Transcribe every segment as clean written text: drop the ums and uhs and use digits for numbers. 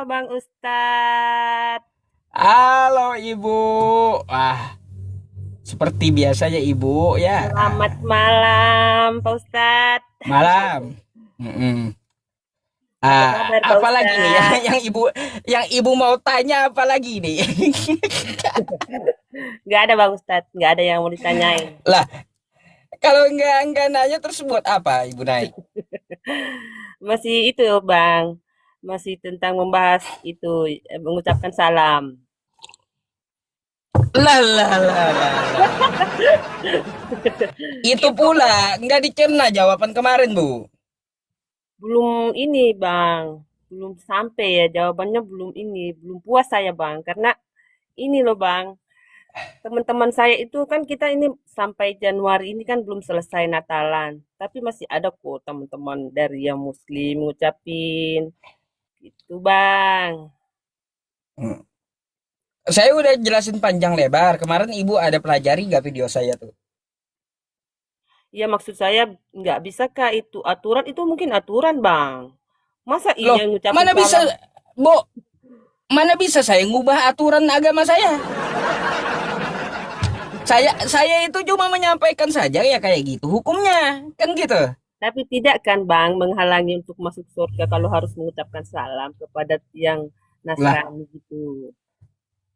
Bang Ustadz. Halo Ibu. Wah, seperti biasanya Ibu ya. Selamat malam, Pak Ustadz. Malam. Mm-mm. Apa kabar, Pak Apalagi nih ya Ustadz? yang Ibu mau tanya apalagi nih? Nggak ada, Bang Ustadz. Nggak ada yang mau ditanyain. Lah, kalau nggak nanya terus buat apa Ibu naik? Masih itu, Bang. Masih tentang membahas itu, mengucapkan salam. Lah lah lah lah lah. Itu Itu pula nggak dicerna jawaban kemarin Bu. belum ini, Bang. Belum sampai ya, jawabannya belum ini. Belum puas saya, Bang. Karena ini loh, Bang. Teman-teman saya itu kan kita ini sampai Januari ini kan belum selesai Natalan. Tapi masih ada kok teman-teman dari yang Muslim ngucapin. Gitu Bang. Hmm. Saya udah jelasin panjang lebar. Kemarin Ibu ada pelajari nggak video saya tuh? Ya maksud saya nggak bisa kak itu aturan itu mungkin aturan Bang. Masa Loh, iya ngucapin mana bisa, salam? Bu? Mana bisa saya ngubah aturan agama saya? Saya itu cuma menyampaikan saja ya kayak gitu hukumnya, kan gitu. Tapi tidak kan Bang menghalangi untuk masuk surga kalau harus mengucapkan salam kepada yang Lah, Nasrani gitu.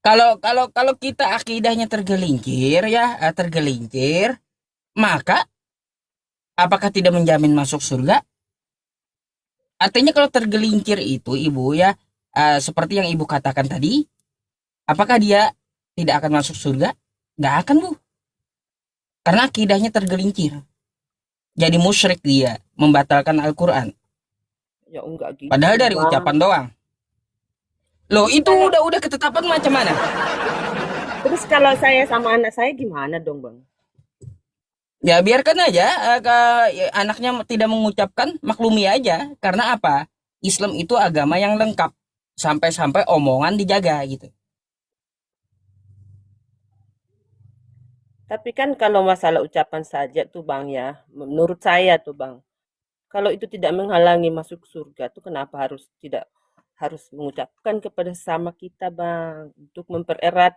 kalau kita akidahnya tergelincir ya, tergelincir, maka apakah tidak menjamin masuk surga? Artinya kalau tergelincir itu Ibu ya, seperti yang Ibu katakan tadi, apakah dia tidak akan masuk surga? Nggak akan, Bu. Karena akidahnya tergelincir. Jadi musyrik dia, membatalkan Al-Quran. Ya enggak Padahal gitu dari Bang. ucapan doang. Loh, Terus itu kalau udah ketetapan macam mana? terus kalau saya sama anak saya gimana dong Bang? Ya biarkan aja, ya, anaknya tidak mengucapkan, maklumi aja. Karena apa? Islam itu agama yang lengkap. Sampai-sampai omongan dijaga gitu. Tapi kan kalau masalah ucapan saja tuh Bang ya, menurut saya tuh Bang, kalau itu tidak menghalangi masuk surga tuh kenapa harus tidak harus mengucapkan kepada sesama kita Bang untuk mempererat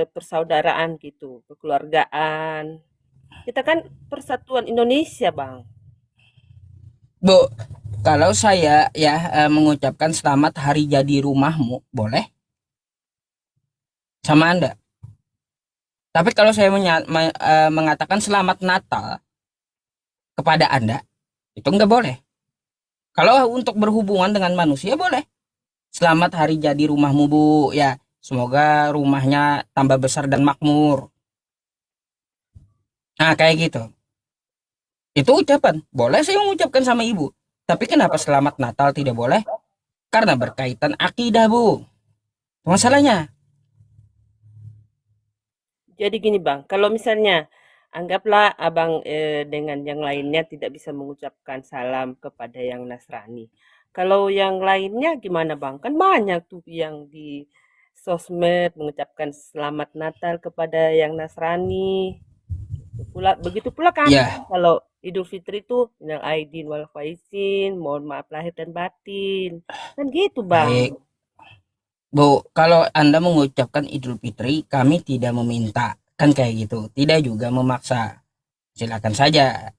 persaudaraan gitu, kekeluargaan. Kita kan persatuan Indonesia Bang. Bu, kalau saya ya mengucapkan selamat hari jadi rumahmu, boleh sama Anda. Tapi kalau saya mengatakan selamat Natal kepada Anda, itu nggak boleh. Kalau untuk berhubungan dengan manusia boleh. Selamat hari jadi rumahmu, Bu. Ya, semoga rumahnya tambah besar dan makmur. Nah, kayak gitu. Itu ucapan. Boleh saya mengucapkan sama Ibu. Tapi kenapa selamat Natal tidak boleh? Karena berkaitan akidah, Bu. Masalahnya. Jadi gini Bang, kalau misalnya anggaplah Abang dengan yang lainnya tidak bisa mengucapkan salam kepada yang Nasrani. Kalau yang lainnya gimana Bang? Kan banyak tuh yang di sosmed mengucapkan selamat Natal kepada yang Nasrani. Begitu pula kami Ya, kalau Idul Fitri itu minal aidin wal faizin, mohon maaf lahir dan batin. Kan gitu Bang. baik. Bu, kalau Anda mengucapkan Idul Fitri, kami tidak meminta. Kan kayak gitu. Tidak juga memaksa. Silakan saja.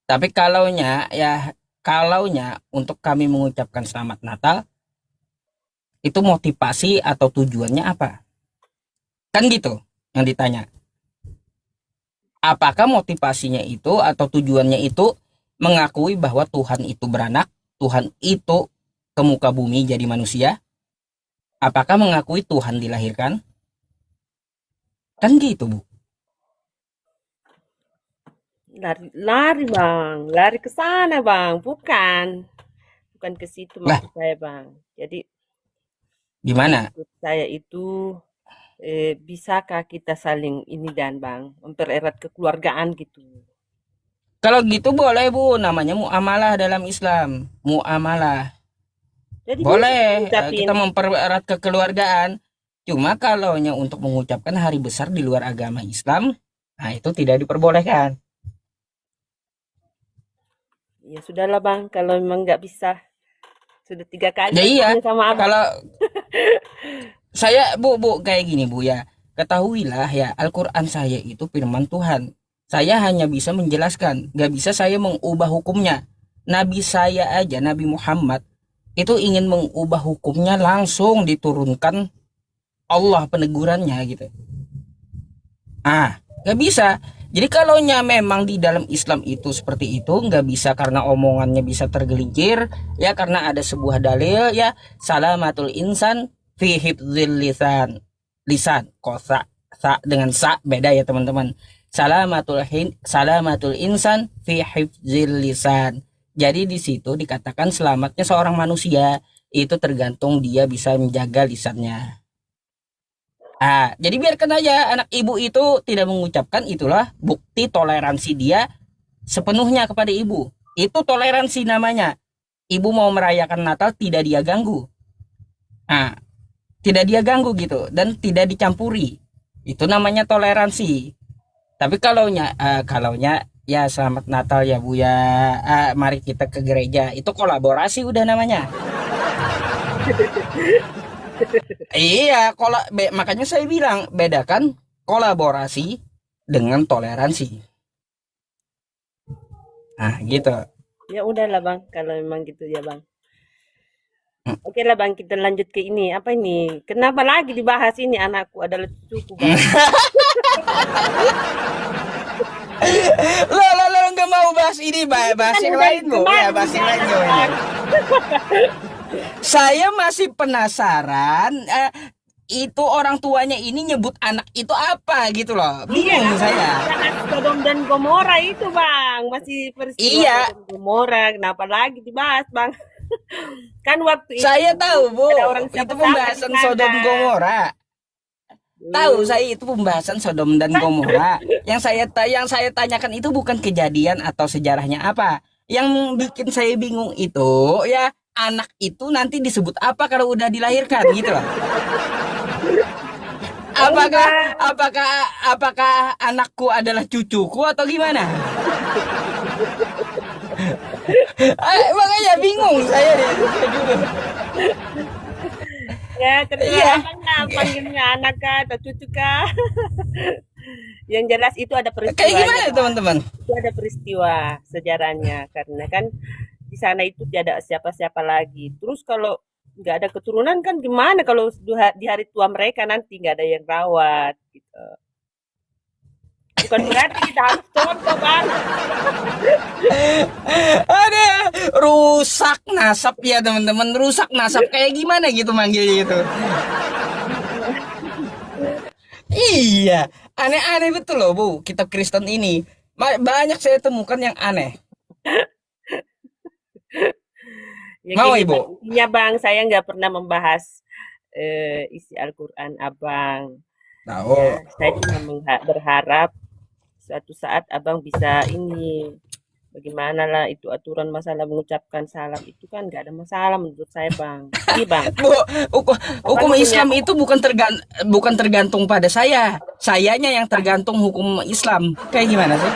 Tapi kalaunya untuk kami mengucapkan selamat Natal, itu motivasi atau tujuannya apa? Kan gitu yang ditanya. Apakah motivasinya itu atau tujuannya itu mengakui bahwa Tuhan itu beranak, Tuhan itu ke muka bumi jadi manusia? Apakah mengakui Tuhan dilahirkan? Kan gitu, Bu. Lari, lari Bang, lari ke sana Bang, bukan. Bukan ke situ Lah, maksud saya, Bang. Jadi gimana? maksud saya itu bisakah kita saling ini dan Bang, mempererat kekeluargaan gitu. Kalau gitu boleh, Bu. Namanya muamalah dalam Islam. Muamalah. Jadi bisa Boleh ngucapin kita mempererat kekeluargaan. Cuma kalaunya untuk mengucapkan hari besar di luar agama Islam, nah itu tidak diperbolehkan. ya sudahlah Bang, kalau memang nggak bisa. Sudah 3 kali Ya iya, bertanya sama abang. kalau saya bu kayak gini bu ya, ketahuilah ya Al-Quran saya itu firman Tuhan. Saya hanya bisa menjelaskan, gak bisa saya mengubah hukumnya. Nabi saya aja, Nabi Muhammad itu ingin mengubah hukumnya langsung diturunkan Allah penegurannya gitu. Gak bisa. Jadi kalau memang di dalam Islam itu seperti itu, nggak bisa karena omongannya bisa tergelincir, ya karena ada sebuah dalil ya salamatul insan fi hifdzil lisan. Lisan, kosa, sa dengan sa beda ya teman-teman. Salamatul insan fi hifdzil lisan. Jadi di situ dikatakan selamatnya seorang manusia itu tergantung dia bisa menjaga lisannya. Jadi biarkan aja anak ibu itu tidak mengucapkan, itulah bukti toleransi dia sepenuhnya kepada ibu. Itu toleransi namanya. Ibu mau merayakan Natal tidak dia ganggu. Ah, Tidak dia ganggu gitu dan tidak dicampuri. Itu namanya toleransi. Tapi kalaunya ya selamat Natal ya Bu ya. Mari kita ke gereja. Itu kolaborasi udah namanya. Iya, makanya saya bilang bedakan kolaborasi dengan toleransi. Gitu. Ya udahlah bang, kalau memang gitu ya bang. Hmm. Oke lah bang, kita lanjut ke ini. Apa ini? Kenapa lagi dibahas ini anakku adalah cucuku bang? Lo nggak mau bahas ini, bahas Kan yang udah lain Bu. Ya, kemarin bahas yang lain dibahas Bu. bang. Saya masih penasaran, itu orang tuanya ini nyebut anak itu apa gitu loh. Iya, Bingung saya. bahas Sodom dan Gomora itu bang. Masih peristiwa Iya, Sodom Gomora. Kenapa lagi dibahas bang? Kan waktu itu saya tahu Bu. ada orang Itu siapa-siapa di pembahasan sana. Sodom Gomora. Tahu saya itu pembahasan Sodom dan Gomora. Yang saya tanyakan itu bukan kejadian atau sejarahnya apa. Yang bikin saya bingung itu ya anak itu nanti disebut apa kalau udah dilahirkan gitu loh. Oh Apakah enggak. apakah apakah anakku adalah cucuku atau gimana? Makanya bingung saya deh. Ya, Iya. terserah abang lah panggilnya anak kah atau cucu kah. Yang jelas itu ada Kayak gimana peristiwanya, Bang. teman-teman? Itu ada peristiwa sejarahnya karena kan di sana itu tidak ada siapa-siapa lagi. Terus kalau nggak ada keturunan kan gimana kalau di hari tua mereka nanti nggak ada yang rawat gitu. Bukan berarti kita harus contoh, Bang. Ada rusak nasab ya teman-teman, rusak nasab kayak gimana gitu manggilnya itu. Iya, aneh-aneh betul loh Bu, kitab Kristen ini. Banyak saya temukan yang aneh. Ya Mau gini, Bang. Ibu? Intinya, Bang, saya nggak pernah membahas isi Al-Quran Abang. Tahu. Ya, saya cuma berharap suatu saat Abang bisa ini bagaimana lah itu aturan masalah mengucapkan salam itu kan nggak ada masalah menurut saya Bang. Ini Bang, Bu, hukum, Abang hukum punya Islam itu bukan tergantung pada saya. Sayanya yang tergantung hukum Islam. Kayak gimana sih?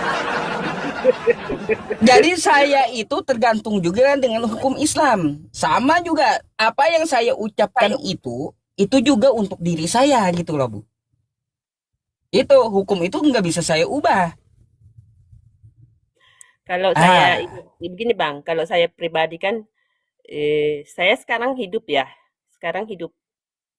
Jadi saya itu tergantung juga dengan hukum Islam. Sama juga apa yang saya ucapkan itu juga untuk diri saya gitu loh Bu. Itu hukum itu nggak bisa saya ubah. kalau saya Ah, begini Bang, kalau saya pribadi kan saya sekarang hidup ya. Sekarang hidup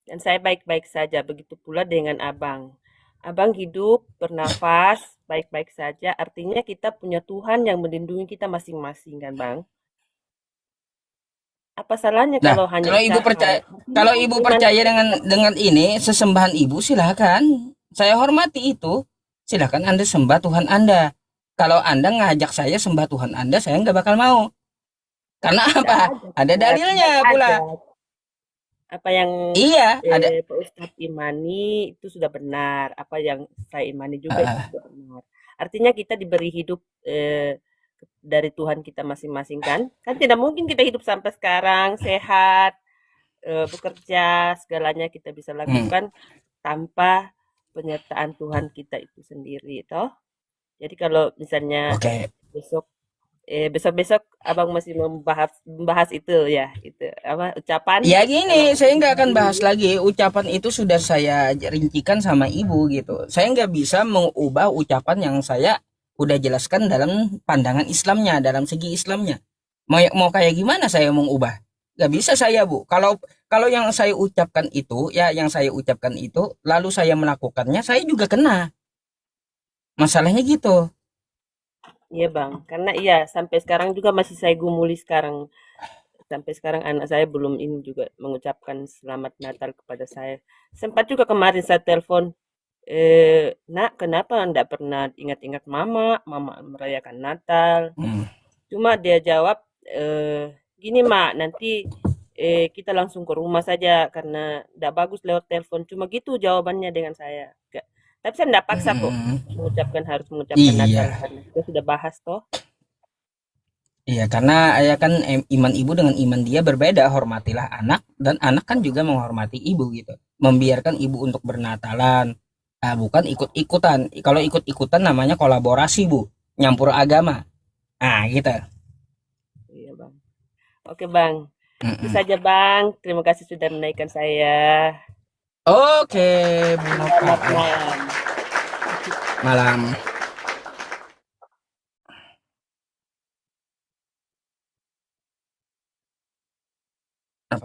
dan saya baik-baik saja. Begitu pula dengan Abang. Abang hidup, bernafas, baik-baik saja. Artinya kita punya Tuhan yang melindungi kita masing-masing kan Bang. Apa salahnya nah, kalau hanya kalau ibu ucapan? percaya Artinya kalau kan ibu iman percaya kita. dengan ini sesembahan ibu silakan. Saya hormati itu. Silakan Anda sembah Tuhan Anda. Kalau Anda ngajak saya sembah Tuhan Anda, saya nggak bakal mau. Karena Tidak apa? ada, Ada tidak dalilnya ada. pula. Apa yang Iya, ada. Pak Ustadz imani itu sudah benar. Apa yang saya imani juga itu Ah, sudah benar. Artinya kita diberi hidup dari Tuhan kita masing-masing kan? Kan tidak mungkin kita hidup sampai sekarang sehat, bekerja, segalanya kita bisa hmm, lakukan tanpa penyertaan Tuhan kita itu sendiri, toh. Jadi kalau misalnya oke. besok besok-besok abang masih membahas itu ya, itu apa ucapan Ya kalau gini, saya nggak akan hari bahas ini. lagi. Ucapan itu sudah saya rincikan sama ibu gitu. Saya nggak bisa mengubah ucapan yang saya udah jelaskan dalam pandangan Islamnya, dalam segi Islamnya. Mau kayak gimana saya mengubah? Nggak bisa saya, Bu. Kalau kalau yang saya ucapkan itu, ya yang saya ucapkan itu, lalu saya melakukannya, saya juga kena. Masalahnya gitu. Iya bang, karena iya sampai sekarang juga masih saya gumuli sekarang. Sampai sekarang anak saya belum ini juga mengucapkan selamat Natal kepada saya. Sempat juga kemarin saya telepon, nak kenapa enggak pernah ingat-ingat mama, mama merayakan Natal. Hmm. Cuma dia jawab, gini mak, nanti kita langsung ke rumah saja karena enggak bagus lewat telepon. Cuma gitu jawabannya dengan saya. Tapi saya enggak paksa kok Hmm. harus mengucapkan Natal Iya. karena kita sudah bahas toh. Iya, karena ya kan iman ibu dengan iman dia berbeda. Hormatilah anak dan anak kan juga menghormati ibu gitu. Membiarkan ibu untuk bernatalan, bukan ikut-ikutan. Kalau ikut-ikutan namanya kolaborasi, Bu. Nyampur agama. Ah, gitu. Iya bang. Oke bang, itu Mm-mm. saja bang. Terima kasih sudah menaikkan saya. Oke, Bu Nova. Selamat malam. Malam.